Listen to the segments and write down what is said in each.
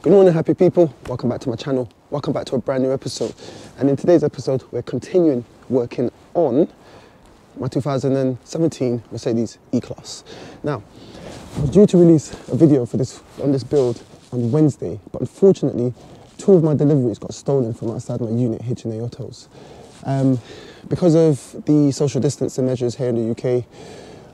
Good morning, happy people. Welcome back to my channel. Welcome back to a brand new episode. And in today's episode, we're continuing working on my 2017 Mercedes E-Class. Now, I was due to release a video for on this build on Wednesday, but unfortunately, 2 of my deliveries got stolen from outside my unit, H&A Autos. Because of the social distancing measures here in the UK,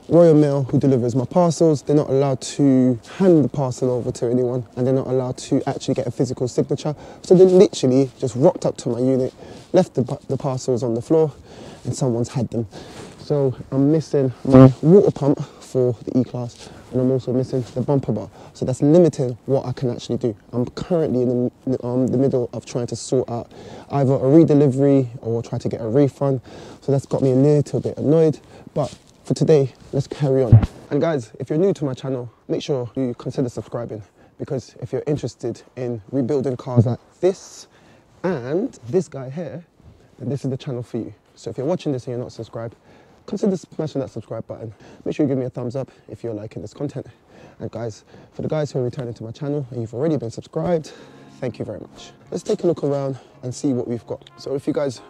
Royal Mail, who delivers my parcels, they're not allowed to hand the parcel over to anyone, and they're not allowed to actually get a physical signature. So they literally just rocked up to my unit, left the parcels on the floor, and someone's had them. So I'm missing my water pump for the E-Class, and I'm also missing the bumper bar. So that's limiting what I can actually do. I'm currently in the middle of trying to sort out either a redelivery or try to get a refund. So that's got me a little bit annoyed, but for today, let's carry on. And guys, if you're new to my channel, make sure you consider subscribing, because if you're interested in rebuilding cars like this and this guy here, then this is the channel for you. So if you're watching this and you're not subscribed, consider smashing that subscribe button. Make sure you give me a thumbs up if you're liking this content. And guys, for the guys who are returning to my channel and you've already been subscribed, thank you very much. Let's take a look around and see what we've got. So if you guys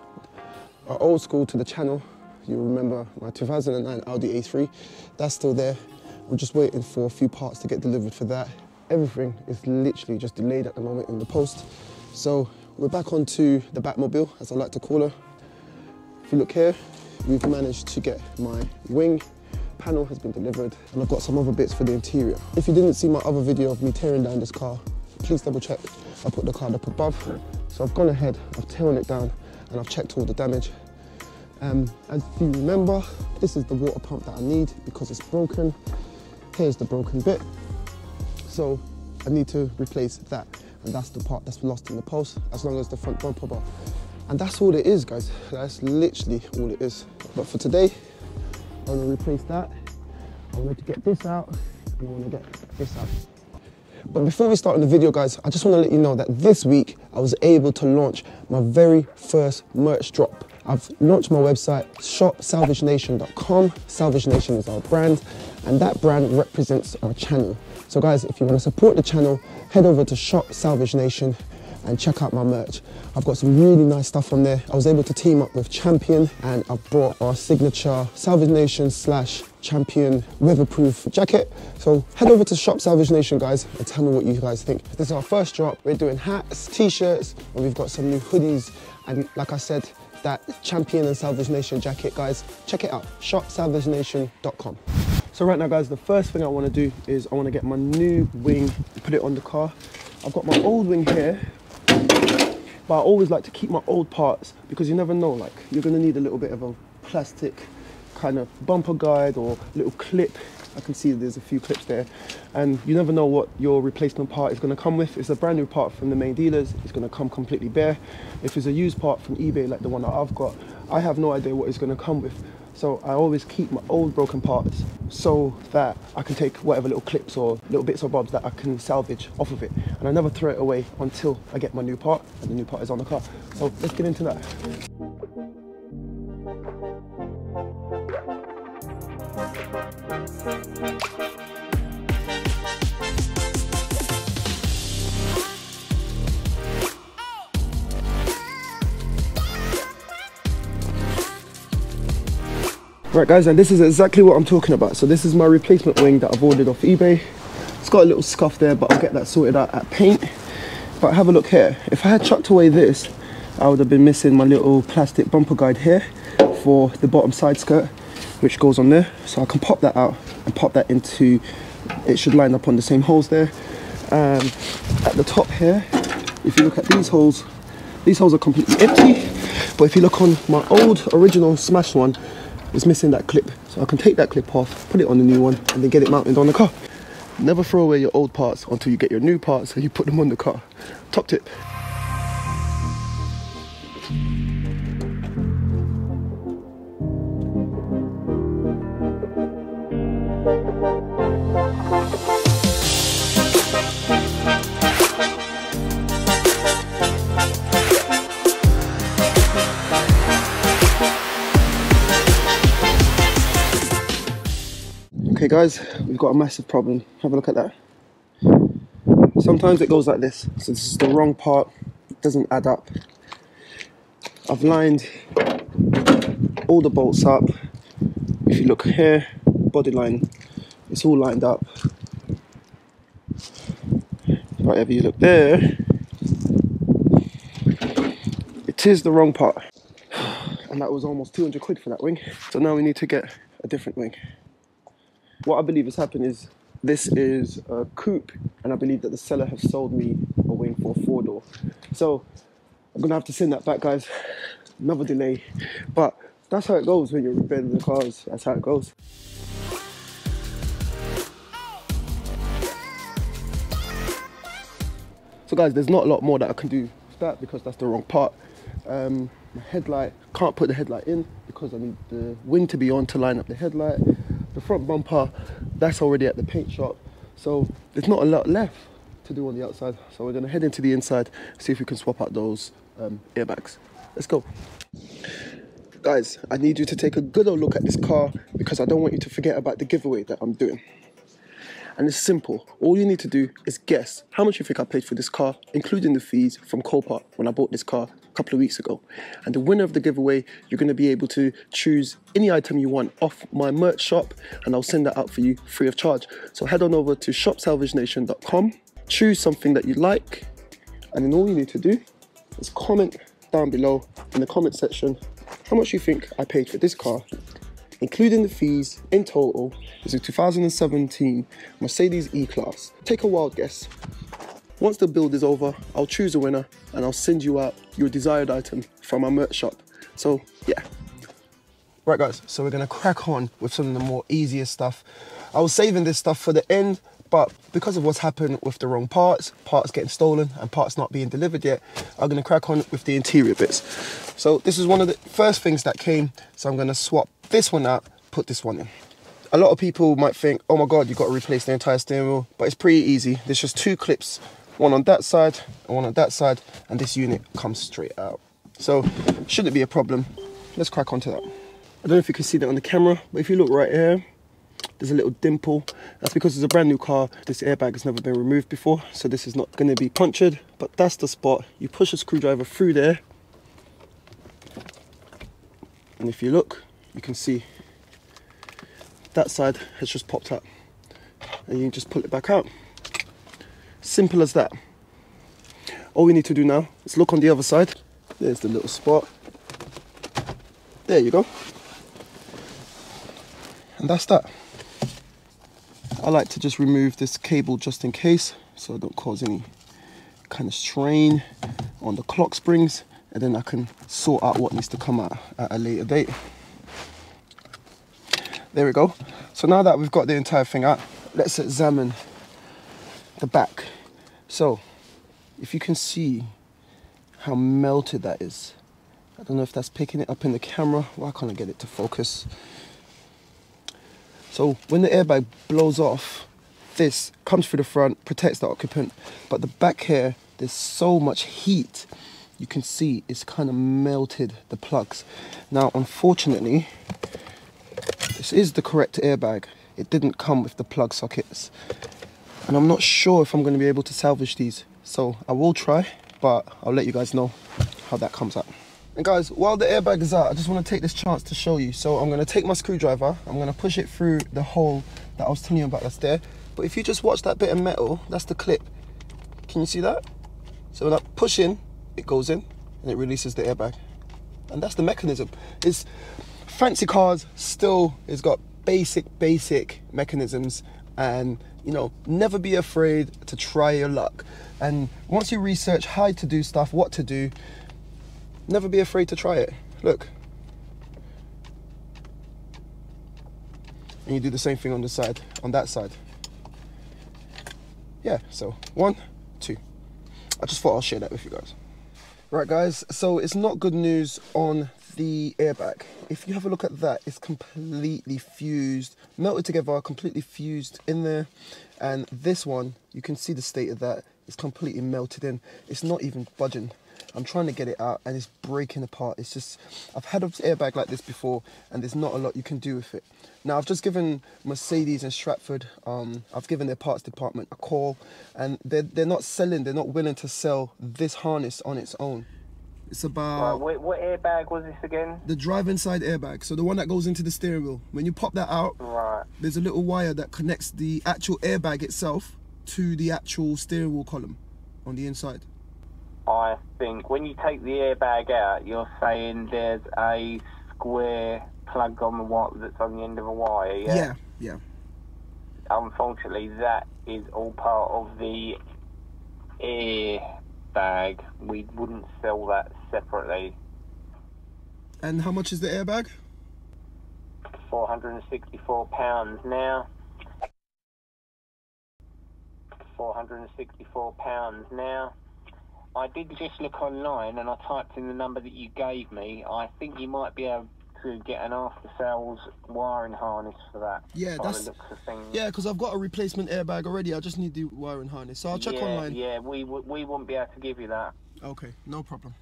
are old school to the channel, you remember my 2009 Audi A3, that's still there. We're just waiting for a few parts to get delivered for that. Everything is literally just delayed at the moment in the post. So we're back onto the Batmobile, as I like to call her. If you look here, we've managed to get my wing panel has been delivered, and I've got some other bits for the interior. If you didn't see my other video of me tearing down this car, please double check. I put the card up above. So I've gone ahead, I've torn it down, and I've checked all the damage. As you remember, this is the water pump that I need because it's broken. Here's the broken bit. So I need to replace that. And that's the part that's lost in the post, as long as the front bumper bar. And that's all it is, guys. That's literally all it is. But for today, I want to replace that. I want to get this out, and I want to get this out. But before we start on the video, guys, I just want to let you know that this week I was able to launch my very first merch drop. I've launched my website, shopsalvagenation.com. Salvage Nation is our brand, and that brand represents our channel. So guys, if you want to support the channel, head over to Shop Salvage Nation and check out my merch. I've got some really nice stuff on there. I was able to team up with Champion, and I've brought our signature Salvage Nation / Champion weatherproof jacket. So head over to Shop Salvage Nation, guys, and tell me what you guys think. This is our first drop. We're doing hats, t-shirts, and we've got some new hoodies. And like I said, that Champion and Salvage Nation jacket, guys, check it out, shopsalvagenation.com. So right now, guys, the first thing I want to do is I want to get my new wing, put it on the car. I've got my old wing here, but I always like to keep my old parts because you never know, like, you're going to need a little bit of a plastic kind of bumper guide or little clip. I can see there's a few clips there, and you never know what your replacement part is going to come with. If it's a brand new part from the main dealers, it's going to come completely bare. If it's a used part from eBay like the one that I've got, I have no idea what it's going to come with. So I always keep my old broken parts so that I can take whatever little clips or little bits or bobs that I can salvage off of it, and I never throw it away until I get my new part, and the new part is on the car. So let's get into that. Right, guys, and this is exactly what I'm talking about. So this is my replacement wing that I've ordered off eBay. It's got a little scuff there, but I'll get that sorted out at paint. But have a look here. If I had chucked away this, I would have been missing my little plastic bumper guide here for the bottom side skirt, which goes on there. So I can pop that out and pop that into, it should line up on the same holes there. And at the top here, if you look at these holes are completely empty. But if you look on my old original smashed one, it's missing that clip. So I can take that clip off, put it on the new one, and then get it mounted on the car. Never throw away your old parts until you get your new parts and you put them on the car. Top tip. Okay guys, we've got a massive problem. Have a look at that. sometimes it goes like this. So this is the wrong part, it doesn't add up. I've lined all the bolts up. If you look here, body line, it's all lined up. Whatever you look there, it is the wrong part. And that was almost 200 quid for that wing. So now we need to get a different wing. What I believe has happened is, this is a coupe, and I believe that the seller has sold me a wing for a 4-door. So I'm gonna have to send that back, guys. Another delay, but that's how it goes when you're repairing the cars. That's how it goes. So guys, there's not a lot more that I can do with that because that's the wrong part. My headlight, can't put the headlight in because I need the wing to be on to line up the headlight. The front bumper, that's already at the paint shop. So there's not a lot left to do on the outside. So we're gonna head into the inside, see if we can swap out those airbags. Let's go. Guys, I need you to take a good old look at this car because I don't want you to forget about the giveaway that I'm doing. And it's simple. All you need to do is guess how much you think I paid for this car, including the fees from COPART when I bought this car a couple of weeks ago. And the winner of the giveaway, you're going to be able to choose any item you want off my merch shop, and I'll send that out for you free of charge. So head on over to shopsalvagenation.com, choose something that you like, and then all you need to do is comment down below in the comment section how much you think I paid for this car, including the fees. In total is a 2017 Mercedes E-Class. Take a wild guess. Once the build is over, I'll choose a winner and I'll send you out your desired item from my merch shop. So yeah. Right guys, so we're gonna crack on with some of the more easier stuff. I was saving this stuff for the end, but because of what's happened with the wrong parts getting stolen and parts not being delivered yet, I'm gonna crack on with the interior bits. So this is one of the first things that came, so I'm gonna swap this one out, put this one in. A lot of people might think, oh my God, you've got to replace the entire steering wheel, but it's pretty easy. There's just 2 clips, one on that side and one on that side, and this unit comes straight out. So shouldn't be a problem. Let's crack onto that. I don't know if you can see that on the camera, but if you look right here, there's a little dimple. That's because it's a brand new car. This airbag has never been removed before, so this is not going to be punctured, but that's the spot. You push a screwdriver through there, and if you look, you can see that side has just popped out, and you can just pull it back out. Simple as that. All we need to do now is look on the other side. There's the little spot. There you go. And that's that. I like to just remove this cable just in case, so I don't cause any kind of strain on the clock springs, and then I can sort out what needs to come out at a later date. There we go. So now that we've got the entire thing out, let's examine the back. So if you can see how melted that is, I don't know if that's picking it up in the camera. Why can't I get it to focus? So when the airbag blows off, this comes through the front, protects the occupant, but the back here, there's so much heat. You can see it's kind of melted the plugs. Now, unfortunately, this is the correct airbag. It didn't come with the plug sockets, and I'm not sure if I'm going to be able to salvage these. So I will try, but I'll let you guys know how that comes out. And guys, while the airbag is out, I just want to take this chance to show you. So I'm going to take my screwdriver, I'm going to push it through the hole that I was telling you about that's there. But if you just watch that bit of metal, that's the clip. Can you see that? So when I push in, it goes in and it releases the airbag. And that's the mechanism. It's fancy cars still, it's got basic mechanisms, and you know, never be afraid to try your luck. And once you research how to do stuff, what to do, never be afraid to try it. Look. And you do the same thing on the side, on that side. Yeah, so 1, 2. I just thought I'll share that with you guys. Right guys, so it's not good news on the airbag. If you have a look at that, it's completely fused, melted together, completely fused in there. And this one, you can see the state of that. It's completely melted in. It's not even budging. I'm trying to get it out and it's breaking apart. It's just, I've had an airbag like this before and there's not a lot you can do with it. Now I've just given Mercedes and Stratford, I've given their parts department a call, and they're not willing to sell this harness on its own. It's about... Right, what airbag was this again? The drive-in side airbag, so the one that goes into the steering wheel. When you pop that out, right, there's a little wire that connects the actual airbag itself to the actual steering wheel column on the inside. I think when you take the airbag out, you're saying there's a square plug on the wire that's on the end of a wire, yeah? Yeah. Unfortunately, that is all part of the airbag. We wouldn't sell that separately. And how much is the airbag? £464 now. £464 now. I did just look online and I typed in the number that you gave me. I think you might be able to get an after-sales wiring harness for that. Yeah, that's... Yeah, because I've got a replacement airbag already. I just need the wiring harness. So I'll check online. Yeah, we wouldn't be able to give you that. Okay, no problem.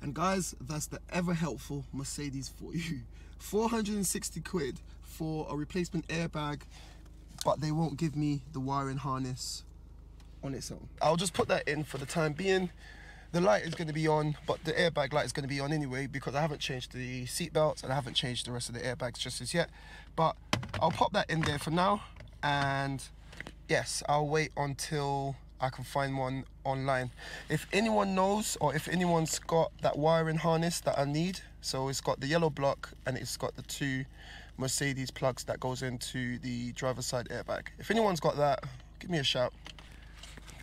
And guys, that's the ever helpful Mercedes for you. 460 quid for a replacement airbag, but they won't give me the wiring harness on its own. I'll just put that in for the time being. The light is going to be on, but the airbag light is going to be on anyway because I haven't changed the seat belts and I haven't changed the rest of the airbags just as yet. But I'll pop that in there for now, and yes, I'll wait until I can find one online. If anyone knows, or if anyone's got that wiring harness that I need, so it's got the yellow block and it's got the 2 Mercedes plugs that goes into the driver's side airbag. If anyone's got that, give me a shout.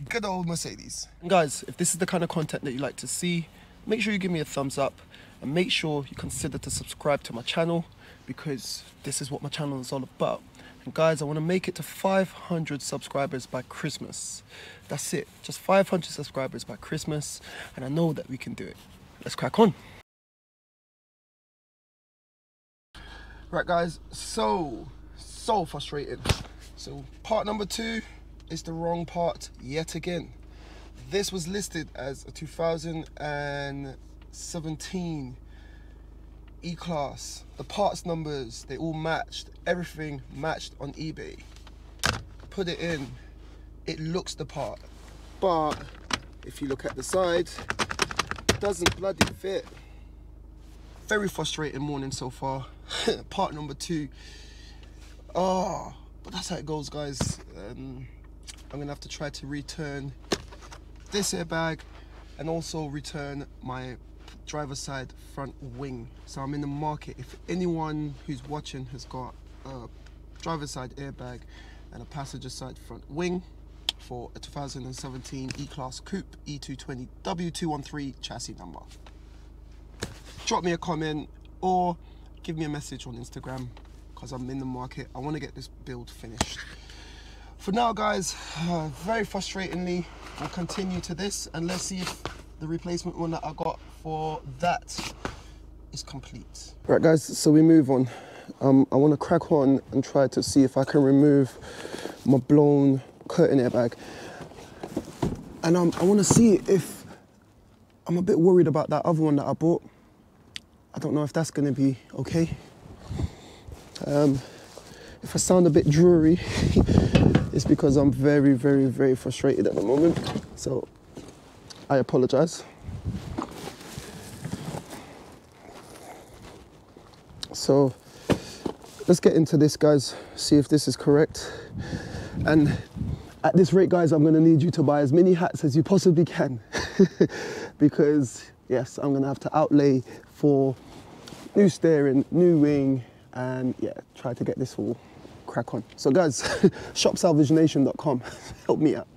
Good old Mercedes. And guys, if this is the kind of content that you like to see, make sure you give me a thumbs up and make sure you consider to subscribe to my channel, because this is what my channel is all about. And guys, I want to make it to 500 subscribers by Christmas. That's it, just 500 subscribers by Christmas, and I know that we can do it. Let's crack on. Right guys, so frustrating. So part number 2 is the wrong part yet again. This was listed as a 2017 E-Class. The parts numbers, they all matched. Everything matched on eBay. Put it in, it looks the part. But if you look at the side, it doesn't bloody fit. Very frustrating morning so far. Part number 2. Oh, but that's how it goes, guys. I'm gonna have to try to return this airbag and also return my driver's side front wing. So I'm in the market. If anyone who's watching has got a driver's side airbag and a passenger side front wing for a 2017 E-Class Coupe E220 W213 chassis number, drop me a comment or give me a message on Instagram, because I'm in the market. I want to get this build finished. For now, guys, very frustratingly, I'll continue to this and let's see if the replacement one that I got for that is complete. Right guys, so we move on. I want to crack on and try to see if I can remove my blown curtain airbag. And I want to see if, I'm a bit worried about that other one that I bought. I don't know if that's going to be okay. If I sound a bit dreary, it's because I'm very, very, very frustrated at the moment. So I apologize. So let's get into this, guys, see if this is correct. And at this rate, guys, I'm gonna need you to buy as many hats as you possibly can because yes, I'm gonna have to outlay for new steering, new wing, and yeah, try to get this all crack on. So guys, shopsalvagenation.com, help me out.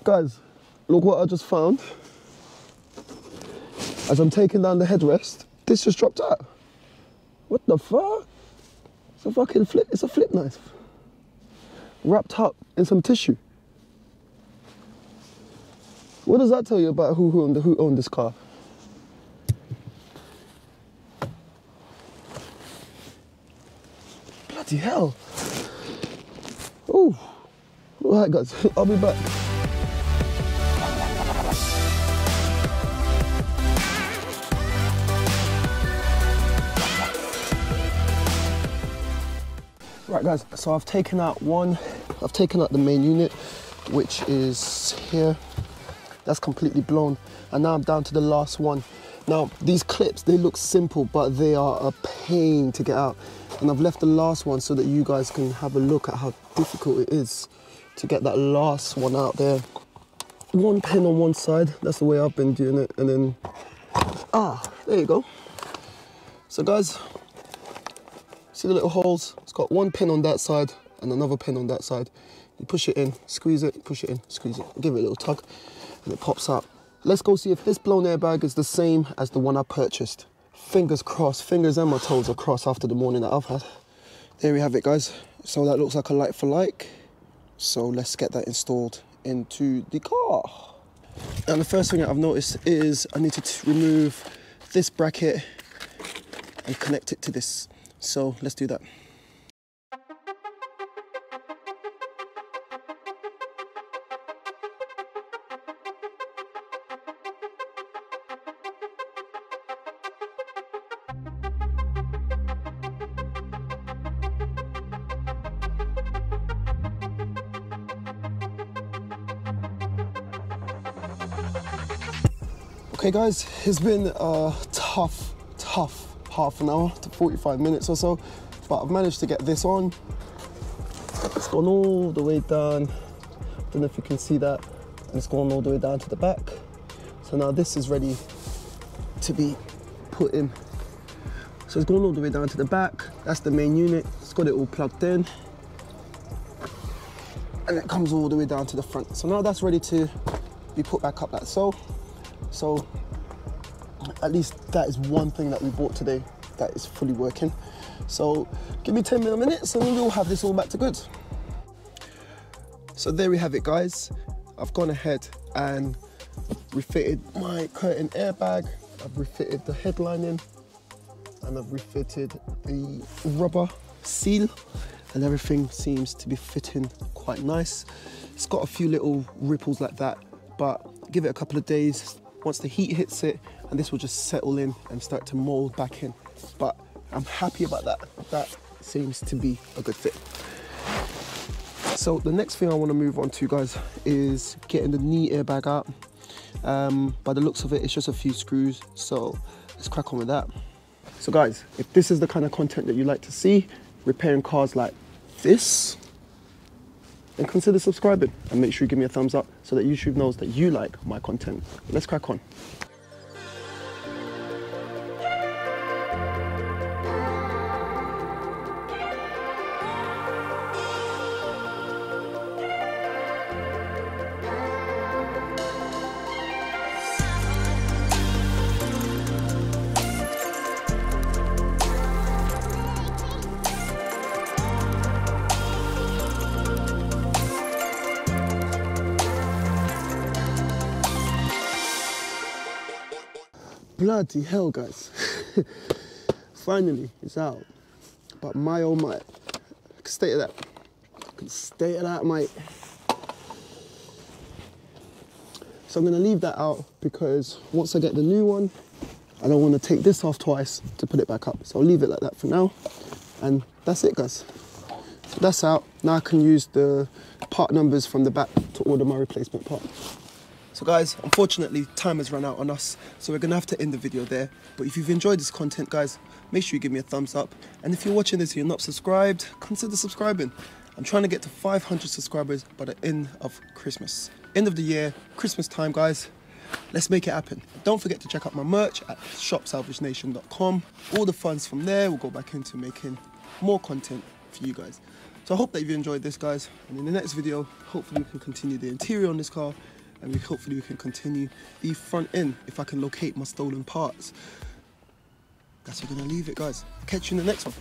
Guys, look what I just found. As I'm taking down the headrest, this just dropped out. What the fuck? It's a fucking flip, it's a flip knife. Wrapped up in some tissue. What does that tell you about who owned this car? Bloody hell. Oh, all right guys, I'll be back. Right guys, so I've taken out the main unit, which is here. That's completely blown. And now I'm down to the last one. Now, these clips, they look simple, but they are a pain to get out. And I've left the last one so that you guys can have a look at how difficult it is to get that last one out there. One pin on one side, that's the way I've been doing it. And then, there you go. So guys, see the little holes? It's got one pin on that side and another pin on that side. You push it in, squeeze it, push it in, squeeze it. Give it a little tug and it pops out. Let's go see if this blown airbag is the same as the one I purchased. Fingers crossed, fingers and my toes are crossed after the morning that I've had. There we have it guys. So that looks like a like for like. So let's get that installed into the car. And the first thing that I've noticed is I need to remove this bracket and connect it to this. So let's do that. Okay guys, it's been a tough half an hour to 45 minutes or so, but I've managed to get this on. It's gone all the way down. I don't know if you can see that. And it's gone all the way down to the back. So now this is ready to be put in. So it's gone all the way down to the back. That's the main unit. It's got it all plugged in. And it comes all the way down to the front. So now that's ready to be put back up like so. So at least that is one thing that we bought today that is fully working. So give me 10 minutes and we'll have this all back to good. So there we have it guys. I've gone ahead and refitted my curtain airbag. I've refitted the headlining and I've refitted the rubber seal and everything seems to be fitting quite nice. It's got a few little ripples like that, but give it a couple of days. Once the heat hits it, and this will just settle in and start to mold back in. But I'm happy about that. That seems to be a good fit. So the next thing I want to move on to, guys, is getting the knee airbag out. By the looks of it, it's just a few screws. So let's crack on with that. So guys, if this is the kind of content that you like to see, repairing cars like this, then consider subscribing and make sure you give me a thumbs up so that YouTube knows that you like my content. Let's crack on. Bloody hell, guys. Finally, it's out. But my oh my. I can state of that. I can state of that, mate. So I'm going to leave that out because once I get the new one, I don't want to take this off twice to put it back up. So I'll leave it like that for now. And that's it, guys. So that's out. Now I can use the part numbers from the back to order my replacement part. So guys, unfortunately, time has run out on us, so we're going to have to end the video there. But if you've enjoyed this content, guys, make sure you give me a thumbs up. And if you're watching this and you're not subscribed, consider subscribing. I'm trying to get to 500 subscribers by the end of Christmas. End of the year, Christmas time, guys. Let's make it happen. Don't forget to check out my merch at shopsalvagenation.com. All the funds from there will go back into making more content for you guys. So I hope that you've enjoyed this, guys, and in the next video hopefully we can continue the interior on this car, and hopefully we can continue the front end if I can locate my stolen parts. That's where we're gonna leave it, guys. I'll catch you in the next one.